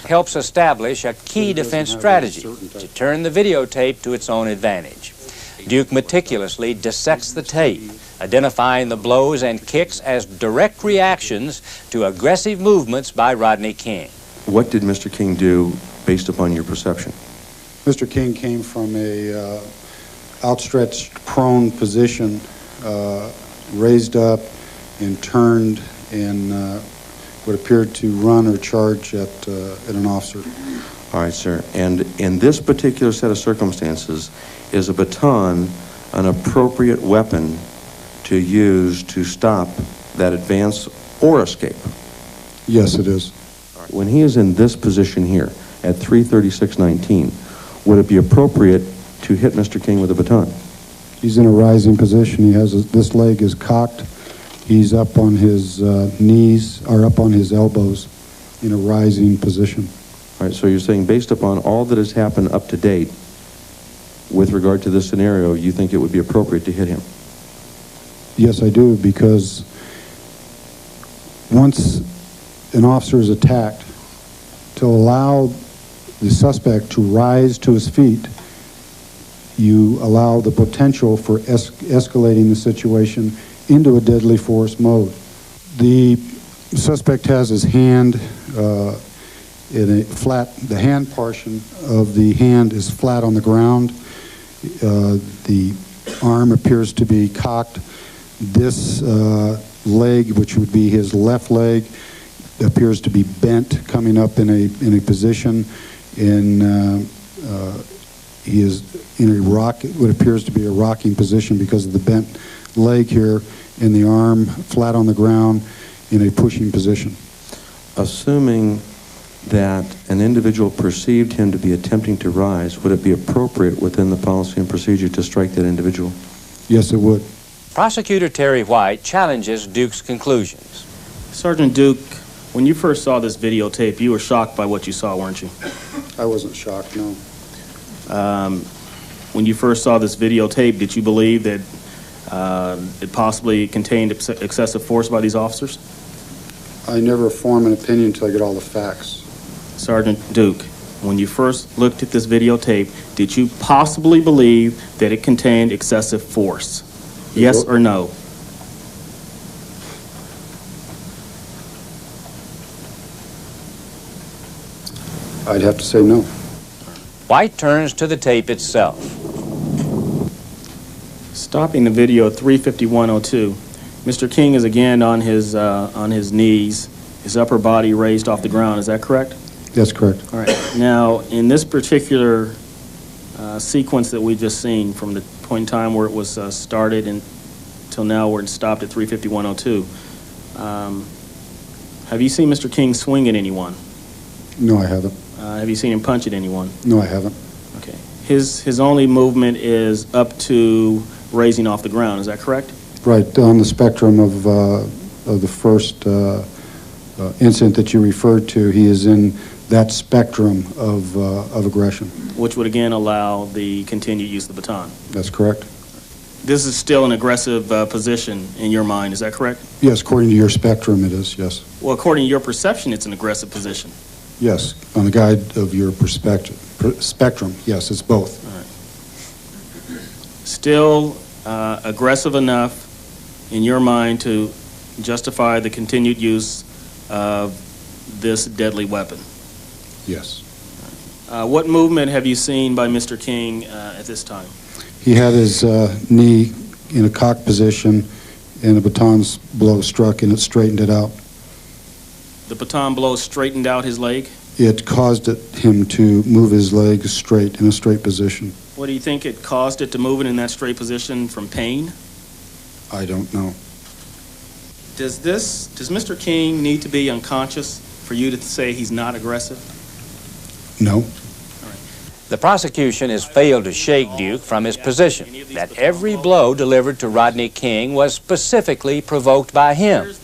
helps establish a key defense strategy to turn the videotape to its own advantage. Duke meticulously dissects the tape, identifying the blows and kicks as direct reactions to aggressive movements by Rodney King. What did Mr. King do based upon your perception? Mr. King came from a outstretched prone position, raised up and turned and what appeared to run or charge at an officer. All right, sir. And in this particular set of circumstances, is a baton an appropriate weapon to use to stop that advance or escape? Yes, it is. When he is in this position here at 336.19, would it be appropriate to hit Mr. King with a baton? He's in a rising position. He has this leg is cocked. He's up on his knees or up on his elbows in a rising position. All right, so you're saying based upon all that has happened up to date with regard to this scenario, you think it would be appropriate to hit him? Yes, I do, because once an officer is attacked, to allow the suspect to rise to his feet, you allow the potential for escalating the situation into a deadly force mode. The suspect has his hand in a flat, the hand portion of the hand is flat on the ground. The arm appears to be cocked. This leg, which would be his left leg, appears to be bent, coming up in a position in he is in a what appears to be a rocking position because of the bent leg here, and the arm flat on the ground in a pushing position. Assuming that an individual perceived him to be attempting to rise, would it be appropriate within the policy and procedure to strike that individual? Yes, it would. Prosecutor Terry White challenges Duke's conclusions. Sergeant Duke, when you first saw this videotape, you were shocked by what you saw, weren't you? I wasn't shocked, no. When you first saw this videotape, did you believe that it possibly contained excessive force by these officers? I never form an opinion until I get all the facts. Sergeant Duke, when you first looked at this videotape, did you possibly believe that it contained excessive force? Yes or no? I'd have to say no. White turns to the tape itself. Stopping the video at 3:51:02, Mr. King is again on his knees, his upper body raised off the ground. Is that correct? That's correct. All right. Now, in this particular sequence that we've just seen, from the point in time where it was started until now where it stopped at 3:51:02, have you seen Mr. King swing at anyone? No, I haven't. Have you seen him punch at anyone? No, I haven't. Okay. His only movement is up to raising off the ground. Is that correct? Right, on the spectrum of the first incident that you referred to, he is in that spectrum of aggression. Which would again allow the continued use of the baton. That's correct. This is still an aggressive position in your mind. Is that correct? Yes, according to your spectrum, it is, yes. Well, according to your perception, it's an aggressive position. Yes, on the guide of your spectrum, yes, it's both. All right. Still aggressive enough in your mind to justify the continued use of this deadly weapon? Yes. What movement have you seen by Mr. King at this time? He had his knee in a cocked position, and a baton blow struck, and it straightened it out. The baton blow straightened out his leg? It caused him to move his leg straight, in a straight position. What do you think it caused it to move it in that straight position, from pain? I don't know. Does Mr. King need to be unconscious for you to say he's not aggressive? No. The prosecution has failed to shake Duke from his position that every blow delivered to Rodney King was specifically provoked by him.